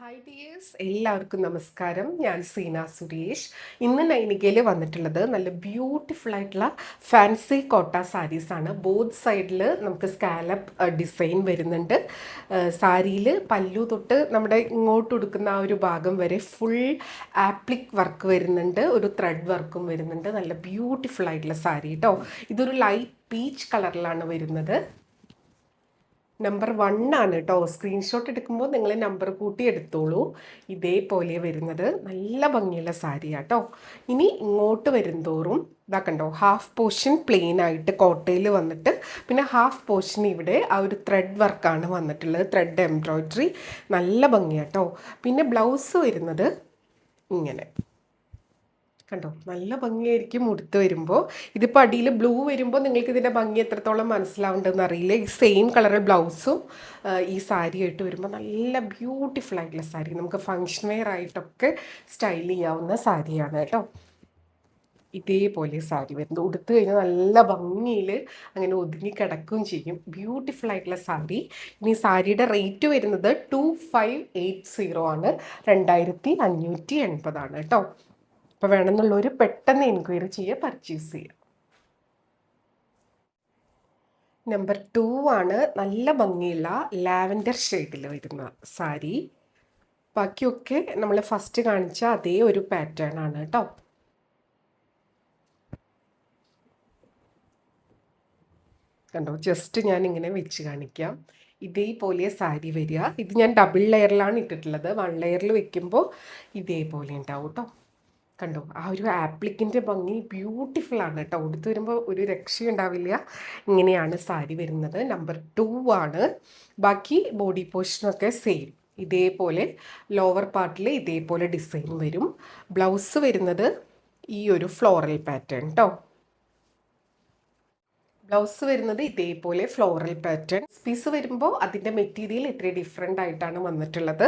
Hi dears, എല്ലാവർക്കും നമസ്കാരം. ഞാൻ സീന സുരേഷ്. ഇന്ന് നൈനികയിൽ വന്നിട്ടുള്ളത് നല്ല ബ്യൂട്ടിഫുൾ ആയിട്ടുള്ള ഫാൻസി കോട്ട സാരീസ് ആണ്. ബോത്ത് സൈഡിൽ നമുക്ക് സ്കാലപ്പ് ഡിസൈൻ വരുന്നുണ്ട്. സാരിയിൽ പല്ലു തൊട്ട് നമ്മുടെ ഇങ്ങോട്ട് ഉടുക്കുന്ന ആ ഒരു ഭാഗം വരെ ഫുൾ ആപ്ലിക് വർക്ക് വരുന്നുണ്ട്, ഒരു ത്രെഡ് വർക്കും വരുന്നുണ്ട്. നല്ല ബ്യൂട്ടിഫുൾ ആയിട്ടുള്ള സാരി കേട്ടോ. ഇതൊരു ലൈറ്റ് പീച്ച് കളറിലാണ് വരുന്നത്. നമ്പർ 1 ആണ് കേട്ടോ. സ്ക്രീൻഷോട്ട് എടുക്കുമ്പോൾ നിങ്ങൾ നമ്പർ കൂട്ടി എടുത്തോളൂ. ഇതേപോലെ വരുന്നത് നല്ല ഭംഗിയുള്ള സാരിയാട്ടോ. ഇനി ഇങ്ങോട്ട് വരുംതോറും ഇതാ കണ്ടോ, ഹാഫ് പോർഷൻ പ്ലെയിൻ ആയിട്ട് കോട്ടയിൽ വന്നിട്ട് പിന്നെ ഹാഫ് പോർഷൻ ഇവിടെ ആ ഒരു ത്രെഡ് വർക്കാണ് വന്നിട്ടുള്ളത്, ത്രെഡ് എംബ്രോയ്ഡറി. നല്ല ഭംഗിയാട്ടോ. പിന്നെ ബ്ലൗസ് വരുന്നത് ഇങ്ങനെ കണ്ടോ, നല്ല ഭംഗിയായിരിക്കും ഉടുത്ത് വരുമ്പോൾ. ഇതിപ്പോൾ അടിയിൽ ബ്ലൂ വരുമ്പോൾ നിങ്ങൾക്ക് ഇതിൻ്റെ ഭംഗി എത്രത്തോളം മനസ്സിലാവുണ്ടെന്ന് അറിയില്ല. ഈ സെയിം കളർ ബ്ലൗസും ഈ സാരിയായിട്ട് വരുമ്പോൾ നല്ല ബ്യൂട്ടിഫുൾ ആയിട്ടുള്ള സാരി, നമുക്ക് ഫങ്ഷൻ വെയർ ആയിട്ടൊക്കെ സ്റ്റൈൽ ചെയ്യാവുന്ന സാരിയാണ് കേട്ടോ. ഇതേപോലെ സാരി വരുന്നത് ഉടുത്ത് കഴിഞ്ഞാൽ നല്ല ഭംഗിയിൽ അങ്ങനെ ഒതുങ്ങി കിടക്കുകയും ചെയ്യും. ബ്യൂട്ടിഫുൾ ആയിട്ടുള്ള സാരി. ഇനി സാരിയുടെ റേറ്റ് വരുന്നത് 2580 ആണ്, 2580 കേട്ടോ. അപ്പോൾ വേണമെന്നുള്ളവർ പെട്ടെന്ന് എൻക്വയറി ചെയ്യുക, പർച്ചേസ് ചെയ്യുക. നമ്പർ 2 ആണ് നല്ല ഭംഗിയുള്ള ലാവൻഡർ ഷെയ്ഡിൽ വരുന്ന സാരി. ബാക്കിയൊക്കെ നമ്മൾ ഫസ്റ്റ് കാണിച്ച അതേ ഒരു പാറ്റേൺ ആണ് കേട്ടോ. കണ്ടോ, ജസ്റ്റ് ഞാൻ ഇങ്ങനെ വെച്ച് കാണിക്കാം. ഇതേപോലെ സാരി വരിക. ഇത് ഞാൻ ഡബിൾ ലെയറിലാണ് ഇട്ടിട്ടുള്ളത്. 1 ലെയറിൽ വെക്കുമ്പോൾ ഇതേപോലെ ഉണ്ടാവും കേട്ടോ. കണ്ടോ, ആ ഒരു ആപ്ലിക്കിൻ്റെ ഭംഗി ബ്യൂട്ടിഫുൾ ആണ് കേട്ടോ. ഉടുത്ത് വരുമ്പോൾ ഒരു രക്ഷയുണ്ടാവില്ല. ഇങ്ങനെയാണ് സാരി വരുന്നത്. നമ്പർ 2 ആണ്. ബാക്കി ബോഡി പോർഷനൊക്കെ സെയിം ഇതേപോലെ. ലോവർ പാർട്ടിൽ ഇതേപോലെ ഡിസൈൻ വരും. ബ്ലൗസ് വരുന്നത് ഈ ഒരു ഫ്ലോറൽ പാറ്റേൺ കേട്ടോ. ബ്ലൗസ് വരുന്നത് ഇതേപോലെ ഫ്ലോറൽ പാറ്റേൺ. പീസ് വരുമ്പോൾ അതിൻ്റെ മെറ്റീരിയൽ ഇത്ര ഡിഫറെൻ്റ് ആയിട്ടാണ് വന്നിട്ടുള്ളത്.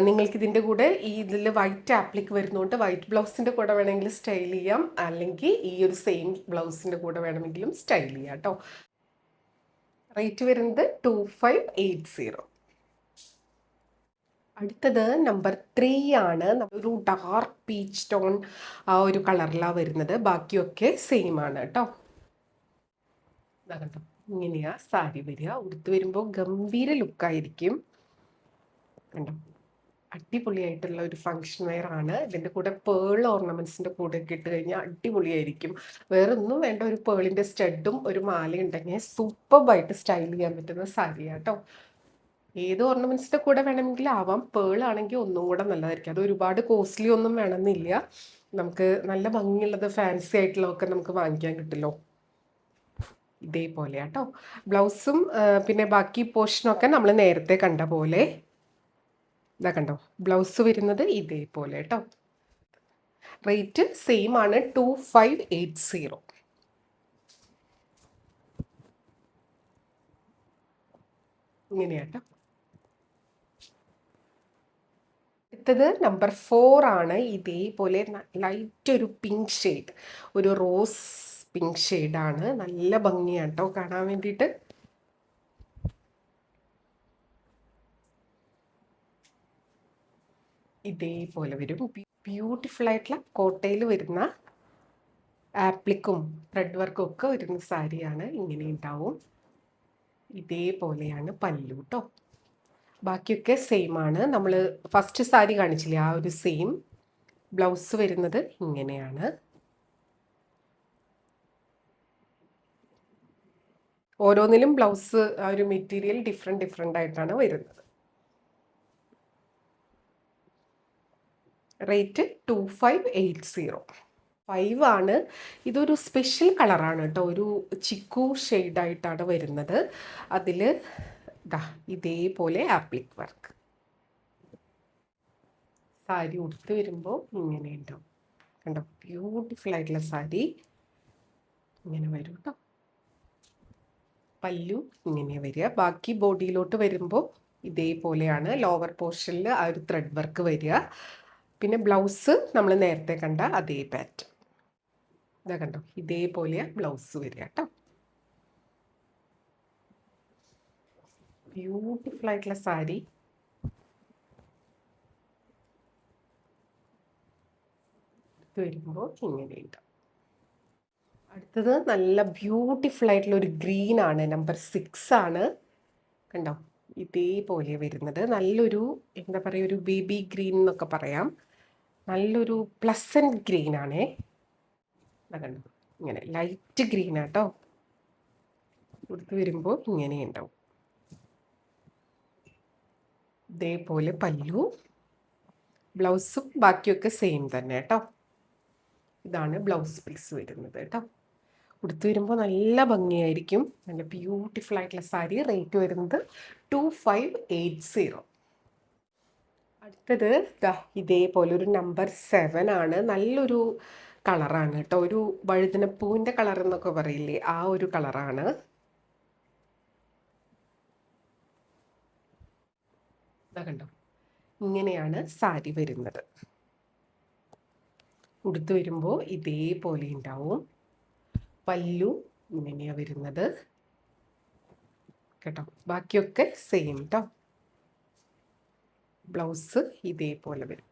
നിങ്ങൾക്ക് ഇതിൻ്റെ കൂടെ ഇതിൽ വൈറ്റ് ആപ്ലിക് വരുന്നതുകൊണ്ട് വൈറ്റ് ബ്ലൗസിൻ്റെ കൂടെ വേണമെങ്കിൽ സ്റ്റൈൽ ചെയ്യാം, അല്ലെങ്കിൽ ഈ ഒരു സെയിം ബ്ലൗസിൻ്റെ കൂടെ വേണമെങ്കിലും സ്റ്റൈൽ ചെയ്യാം കേട്ടോ. റേറ്റ് വരുന്നത് 2580. അടുത്തത് നമ്പർ 3 ആണ്. ഒരു ഡാർക്ക് പീച്ച് ടോൺ ആ ഒരു കളറിലാണ് വരുന്നത്. ബാക്കിയൊക്കെ സെയിം ആണ് കേട്ടോ. കണ്ടോ, ഇങ്ങനെയാ സാരി വരിക. ഉടുത്ത് വരുമ്പോൾ ഗംഭീര ലുക്കായിരിക്കും. കണ്ടോ, അടിപൊളിയായിട്ടുള്ള ഒരു ഫങ്ഷൻ വെയർ ആണ്. ഇതിൻ്റെ കൂടെ പേൾ ഓർണമെന്റ്സിന്റെ കൂടെ ഒക്കെ ഇട്ട് കഴിഞ്ഞാൽ അടിപൊളിയായിരിക്കും. വേറെ ഒന്നും വേണ്ട, ഒരു പേളിന്റെ സ്റ്റഡും ഒരു മാലയും ഉണ്ടെങ്കിൽ സൂപ്പർബായിട്ട് സ്റ്റൈൽ ചെയ്യാൻ പറ്റുന്ന സാരിയാണ് കേട്ടോ. ഏത് ഓർണമെന്റ്സിന്റെ കൂടെ വേണമെങ്കിലും ആവാം. പേൾ ആണെങ്കിൽ ഒന്നും കൂടെ നല്ലതായിരിക്കും. അത് ഒരുപാട് കോസ്റ്റ്ലി ഒന്നും വേണമെന്നില്ല. നമുക്ക് നല്ല ഭംഗിയുള്ളത് ഫാൻസി ആയിട്ടുള്ളതൊക്കെ നമുക്ക് വാങ്ങിക്കാൻ കിട്ടുമല്ലോ. ഇതേപോലെ കേട്ടോ. ബ്ലൗസും പിന്നെ ബാക്കി പോർഷനൊക്കെ നമ്മൾ നേരത്തെ കണ്ട പോലെ. ഇതാ കണ്ടോ, ബ്ലൗസ് വരുന്നത് ഇതേപോലെ കേട്ടോ. റേറ്റ് സെയിം ആണ്, 2580. ഇങ്ങനെയാട്ടോ. അടുത്തത് നമ്പർ 4 ആണ്. ഇതേപോലെ ലൈറ്റ് ഒരു പിങ്ക് ഷെയ്ഡ്, ഒരു റോസ് പിങ്ക് ഷെയ്ഡാണ്. നല്ല ഭംഗിയാണ് കേട്ടോ കാണാൻ വേണ്ടിയിട്ട്. ഇതേപോലെ വരും. ബ്യൂട്ടിഫുൾ ആയിട്ടുള്ള കോട്ടയിൽ വരുന്ന ആപ്ലിക്കും ത്രെഡ് വർക്കും ഒക്കെ വരുന്ന സാരിയാണ്. ഇങ്ങനെ ഉണ്ടാവും. ഇതേപോലെയാണ് പല്ലു കേട്ടോ. ബാക്കിയൊക്കെ സെയിം ആണ്. നമ്മൾ ഫസ്റ്റ് സാരി കാണിച്ചില്ലേ, ആ ഒരു സെയിം. ബ്ലൗസ് വരുന്നത് ഇങ്ങനെയാണ്. ഓരോന്നിലും ബ്ലൗസ് ആ ഒരു മെറ്റീരിയൽ ഡിഫറെൻ്റ് ആയിട്ടാണ് വരുന്നത്. റേറ്റ് 2580. 5 ആണ്. ഇതൊരു സ്പെഷ്യൽ കളറാണ് കേട്ടോ. ഒരു ചിക്കു ഷെയ്ഡായിട്ടാണ് വരുന്നത്. അതിൽ ഇതേപോലെ ആപ്ലിക് വർക്ക്. സാരി ഉടുത്ത് വരുമ്പോൾ ഇങ്ങനെ ഉണ്ടാവും. കണ്ടോ, ബ്യൂട്ടിഫുൾ ആയിട്ടുള്ള സാരി ഇങ്ങനെ വരും കേട്ടോ. പല്ലു ഇങ്ങനെ വരിക. ബാക്കി ബോഡിയിലോട്ട് വരുമ്പോൾ ഇതേപോലെയാണ്. ലോവർ പോർഷനിൽ ആ ഒരു ത്രെഡ് വർക്ക് വരിക. പിന്നെ ബ്ലൗസ് നമ്മൾ നേരത്തെ കണ്ട അതേ പാറ്റേൺ. ഇതാ കണ്ടോ, ഇതേപോലെ ബ്ലൗസ് വരിക കേട്ടോ. ബ്യൂട്ടിഫുൾ ആയിട്ടുള്ള സാരി. ഇത് വരുമ്പോൾ ഇങ്ങനെയുണ്ട്. അടുത്തത് നല്ല ബ്യൂട്ടിഫുൾ ആയിട്ടുള്ള ഒരു ഗ്രീൻ ആണ്, നമ്പർ 6 ആണ്. കണ്ടോ, ഇതേപോലെ വരുന്നത് നല്ലൊരു എന്താ പറയുക, ഒരു ബേബി ഗ്രീൻ എന്നൊക്കെ പറയാം. നല്ലൊരു പ്ലസൻറ്റ് ഗ്രീൻ ആണേ. കണ്ടോ, ഇങ്ങനെ ലൈറ്റ് ഗ്രീൻ ആട്ടോ. കൊടുത്ത് വരുമ്പോൾ ഇങ്ങനെ ഉണ്ടാവും. ഇതേപോലെ പല്ലു, ബ്ലൗസും ബാക്കിയൊക്കെ സെയിം തന്നെ കേട്ടോ. ഇതാണ് ബ്ലൗസ് പീസ് വരുന്നത് കേട്ടോ. ഉടുത്ത് വരുമ്പോൾ നല്ല ഭംഗിയായിരിക്കും. നല്ല ബ്യൂട്ടിഫുൾ ആയിട്ടുള്ള സാരി. റേറ്റ് വരുന്നത് 2580. അടുത്തത് ഇതേപോലെ ഒരു നമ്പർ 7 ആണ്. നല്ലൊരു കളറാണ് കേട്ടോ. ഒരു വഴുതനപ്പൂവിൻ്റെ കളർ എന്നൊക്കെ പറയില്ലേ, ആ ഒരു കളറാണ്. കണ്ടോ, ഇങ്ങനെയാണ് സാരി വരുന്നത്. ഉടുത്ത് വരുമ്പോൾ ഇതേപോലെ ഉണ്ടാവും. പല്ലു ഇങ്ങനെയാണ് വരുന്നത് കേട്ടോ. ബാക്കിയൊക്കെ സെയിം കേട്ടോ. ബ്ലൗസ് ഇതേപോലെ വരും.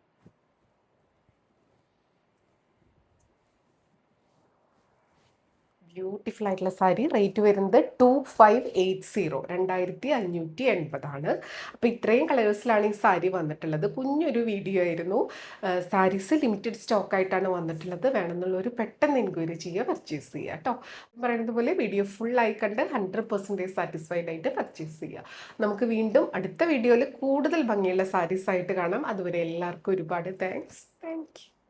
ബ്യൂട്ടിഫുൾ ആയിട്ടുള്ള സാരി. റേറ്റ് വരുന്നത് 2580, 2580 അപ്പോൾ ഇത്രയും കളേഴ്സിലാണ് ഈ സാരി വന്നിട്ടുള്ളത്. കുഞ്ഞൊരു വീഡിയോ ആയിരുന്നു. സാരീസ് ലിമിറ്റഡ് സ്റ്റോക്ക് ആയിട്ടാണ് വന്നിട്ടുള്ളത്. വേണമെന്നുള്ളൊരു പെട്ടെന്ന് എൻക്വയറി ചെയ്യുക, പർച്ചേസ് ചെയ്യുക കേട്ടോ. പറയുന്നത് പോലെ വീഡിയോ ഫുള്ളായി കണ്ട് 100% സാറ്റിസ്ഫൈഡ് ആയിട്ട് പർച്ചേസ് ചെയ്യുക. നമുക്ക് വീണ്ടും അടുത്ത വീഡിയോയിൽ കൂടുതൽ ഭംഗിയുള്ള സാരീസ് ആയിട്ട് കാണാം. അതുവരെ എല്ലാവർക്കും ഒരുപാട് താങ്ക്സ്. Thank you.